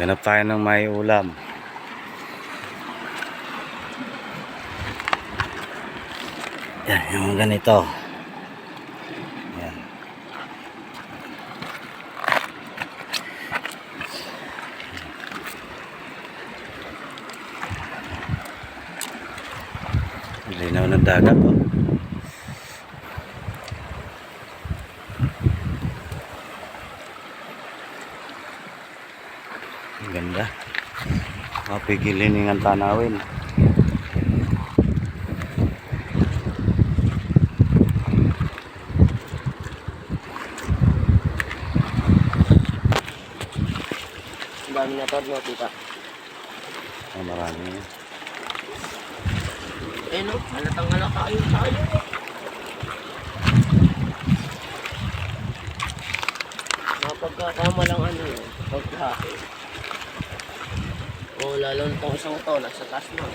Ganap tayo ng may ulam. Yan, yung ganito. Yan. Linaw ng dagat, oh. Ang ganda. Mapigilin ng tanawin. Ang dami na tawad mo, tita. Oh, marami. Eh no, halatang halata ayun tayo. Pagkakama lang ano yun, pagkahaki. O lalo na itong isang to, nasa taas mo.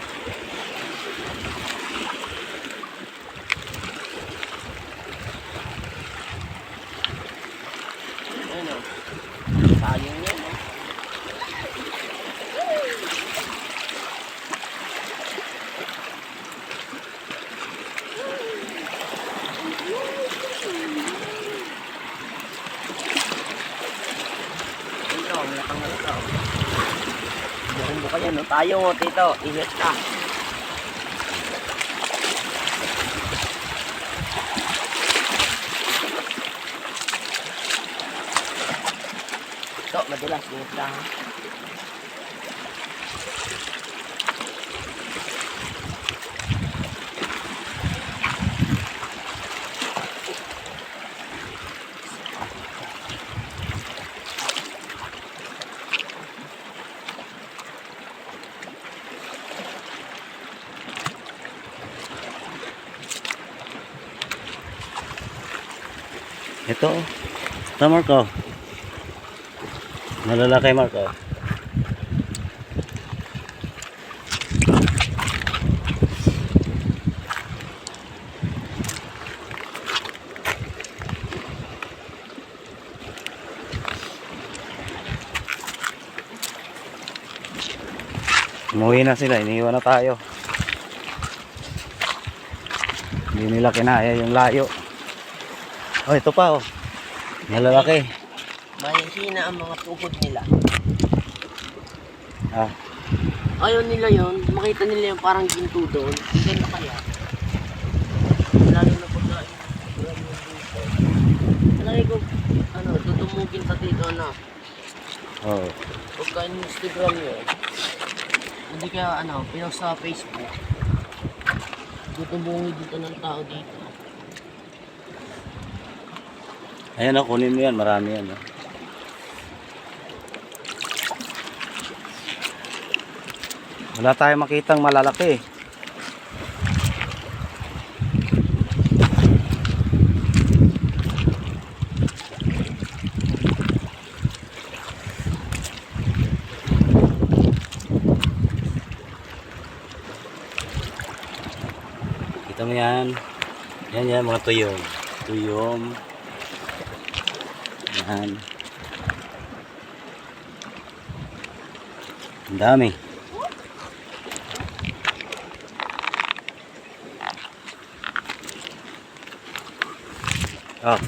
Ayun o, sayang yan o. Bukan yan, no? Tayo mo, tito. Ingat ka. Ito, madulas. Ingat ka, ha? Ito, ito Marco. Malalaki Marco. Umuwi na sila, iniwan na tayo. Hindi nila kinaya yung layo. Oh, ito pa oh. Malalaki. Mahihina ang mga tuhod nila. Ah, Ayaw nila yun. Makita nila yung parang ginto doon. Hindi na kaya. Lalo na pagkain. Alay ko, ano, tutumugin sa dito na. oh. Pagkain yung Instagram yun. Hindi kaya, ano, pinost sa Facebook. Tutumugin dito ng tao dito. Ayan oh, kunin mo yan, marami yan oh. Wala tayong makitang malalaki. Kita mo yan. Yan mga tuyong. Tuyong. Yan. Ang dami. Oh.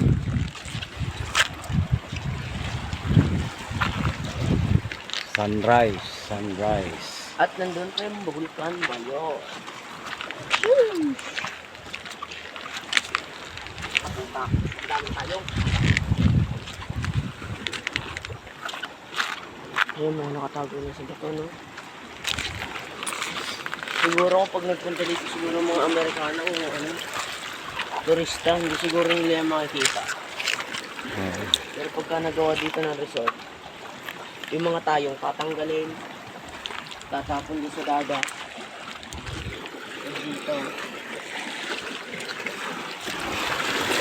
Sunrise. At nandun pa yung Bulkan Bayo. Dami tayo. Ayun, mga nakatago na sa bato, no? Siguro pag nagpunta dito, siguro mga Amerikano o ano, turista, hindi siguro nila yan makikita. Pero pagka nagawa dito ng resort, yung mga tayong tatanggalin, tatapon din sa dagat. Dito.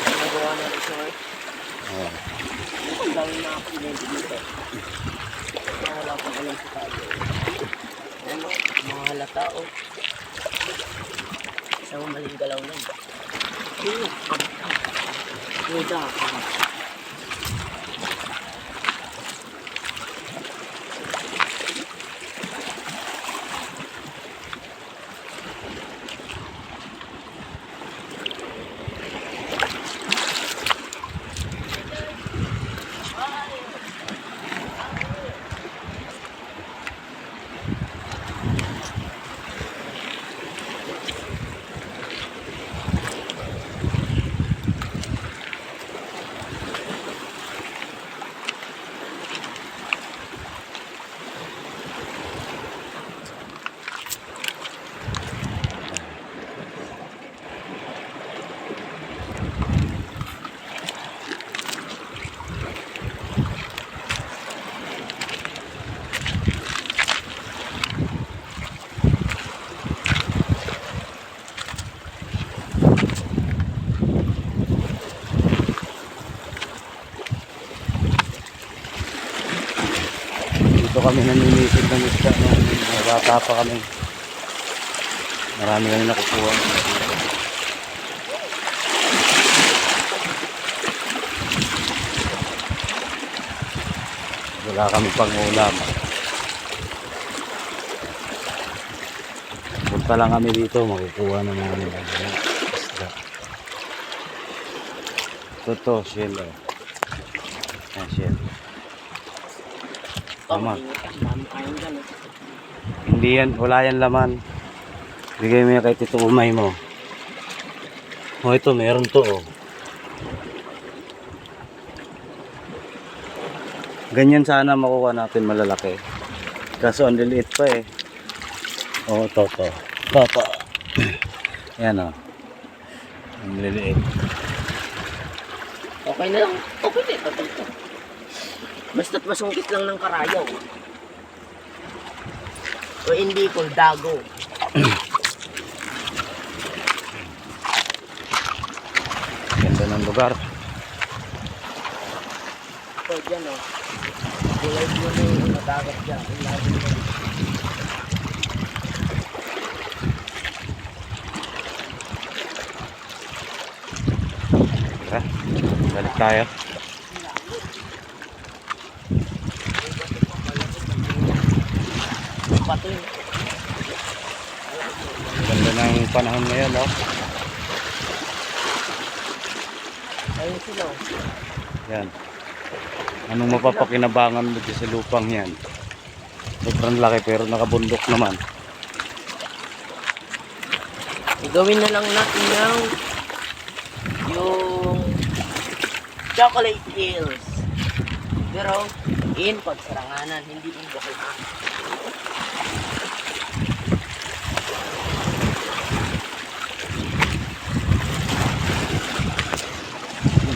Nagawa ng resort. Oh. Ang dami na aksidente dito. Wala pang alam sa tayo. Ano, mga halata o. Isang maling galaw lang. Muda. kami naninisid ng isda nung bata pa kami. Marami kami nakukuha. Wala kami pang ulam. Punta lang kami dito, makukuha na namin ang isda. Ito, shell. Yan, shell. Tama. Hindi yan, wala yan laman. Bigay mo yan kay Tito Umay mo. Oh, ito, meron to, oh. Ganyan sana makuha natin malalaki. Kaso ang liliit pa eh. Oh, to. Yan, oh. Ang liliit. Okay na lang. Okay na ito. Basta't masungkit lang ng karayaw. O hindi ko, dago. Ganda ng lugar. Ito, dyan o. Kulay mo na yung nadagat dyan. Ilalim mo. Tara, balik tayo. Pato yun. Ganda ng panahon ngayon, oh. Ayun sila o. Yan. Anong mapapakinabangan mo dyan sa lupang yan? Sobrang laki pero nakabundok naman. Igawin na lang natin yung Chocolate Hills. Pero in pagsaranganan, hindi in Bukidnon.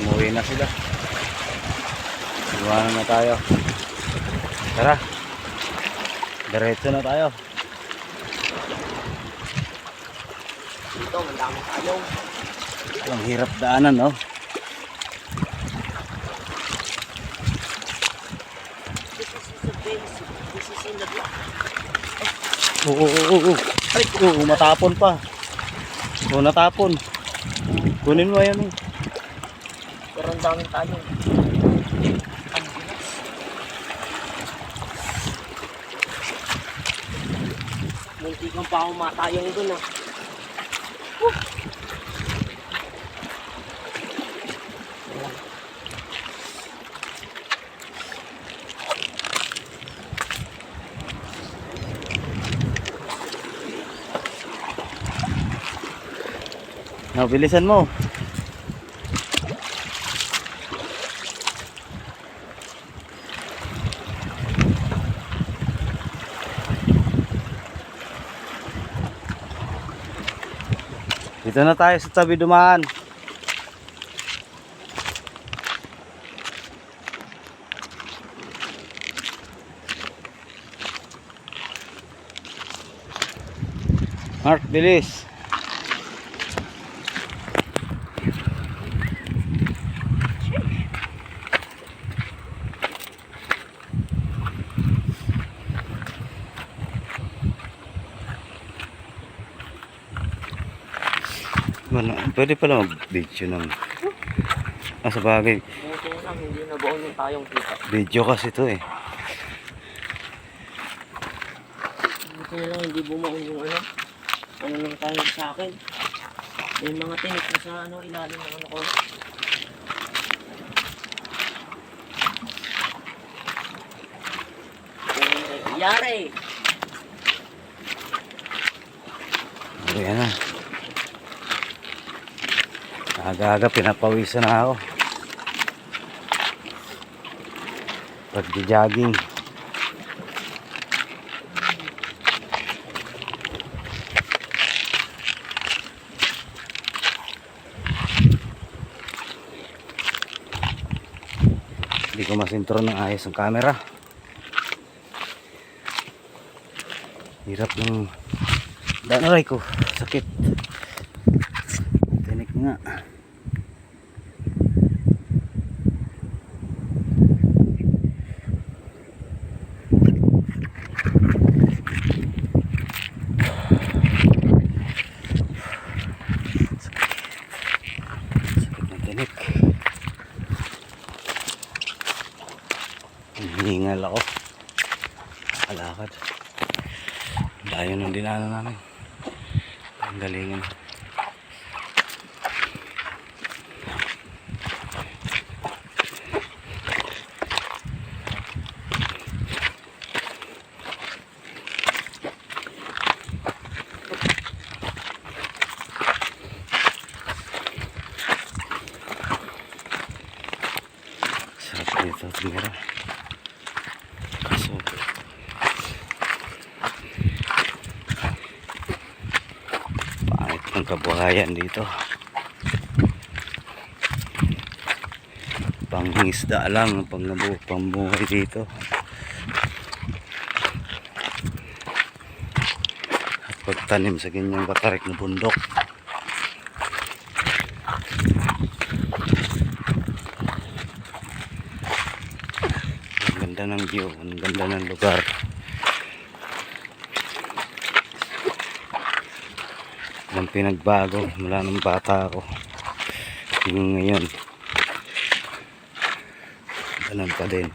Umuwi na sila. Iwanan na tayo. Tara. Diretso na tayo. Dito, mandaming tayo. Ang hirap daanan, no? This is in the block. Oo. Ay, matapon pa. Oo, natapon. Kunin mo yan, eh. Pero ang daming tayo. Ang bilis. Munti kang pa ako matayang dun ah. Now, bilisan mo. Dito na tayo sa tabi dumaan. Mark, bilis. Pwede pala mag-video ng... sa bagay. Buti na lang, hindi na baon yung tayong kita. Video kasi ito eh. Buti na lang, hindi bumaon yung ano. Ano lang tayo sa akin. May mga tinik na sa ano, ilalim ng ano ko. Yari! Ayan na. Aga-aga pinapawisan na ako. Pag-jogging. Hindi ko masintro ng ayos ang camera. Hirap ng danaray ko. Sakit. Tinik nga. tahimik. Hihingal ako. Alakad. Layo ng dinaanan namin. Ang galingan. Sarap dito tumira. Kaso pangit ng kabuhayan dito. Panghisda lang pangbuhay dito. At pagtanim sa ganyang katarik na bundok. Ang ganda ng view, ang ganda ng lugar. Ang pinagbago mula nung bata ako. Yung ngayon ganun pa din.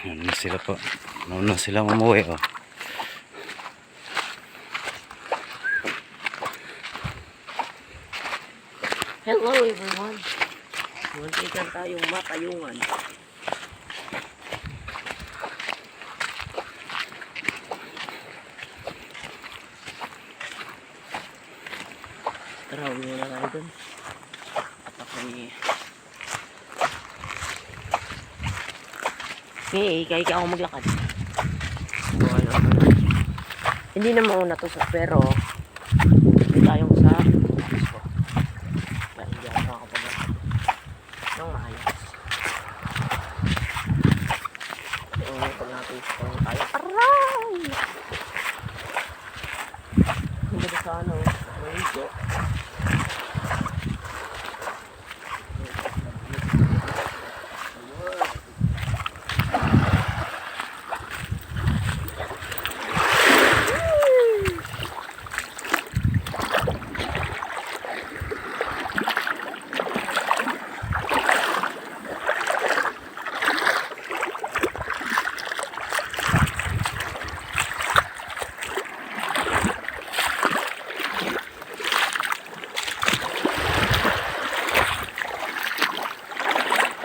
Ano sila po? Ano sila umuwi oh. Hello everyone. Muntikan tayong matayungan. Tara, uwi na tayo dun. At ako'y... ikaw ako maglakad. Hindi na mauna to pero hindi tayong sa Pasko. Kaya hindi ako makakapaglakad ng maayos. Pag natin ito tayo. Aray! Hindi ba sa ano? Mahigo.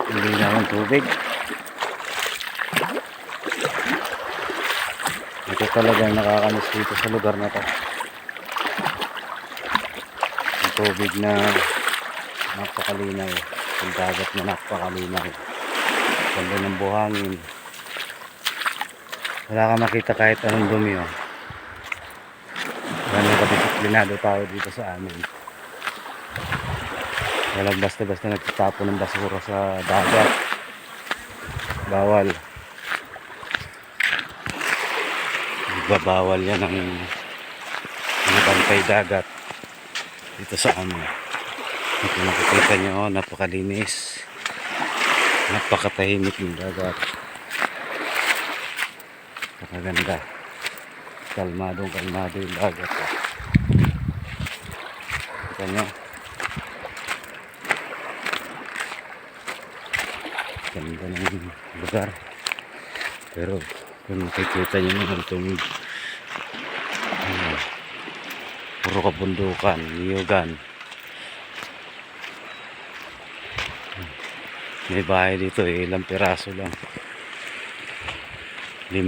Hindi naman tubig. Ito talagang nakakamis dito sa lugar na to. Ang tubig na napakalinaw. Ang dagat na napakalinaw. Ganda ng buhangin. Wala ka makita kahit anong dumi oh. Ganun kadisiplinado tayo dito sa amin. Walang basta-basta nagtatapo ng basura sa dagat. Bawal. Bawal yan ang bantay dagat dito sa amin. Ito nakikita nyo, napakalinis. Napakatahimik ng dagat. Napakaganda. Kalmado yung dagat. Kita nyo. Ganda ng lugar. Pero kung makikita nyo naman itong puro kabundukan, niyugan. May bahay dito ilang piraso lang. 5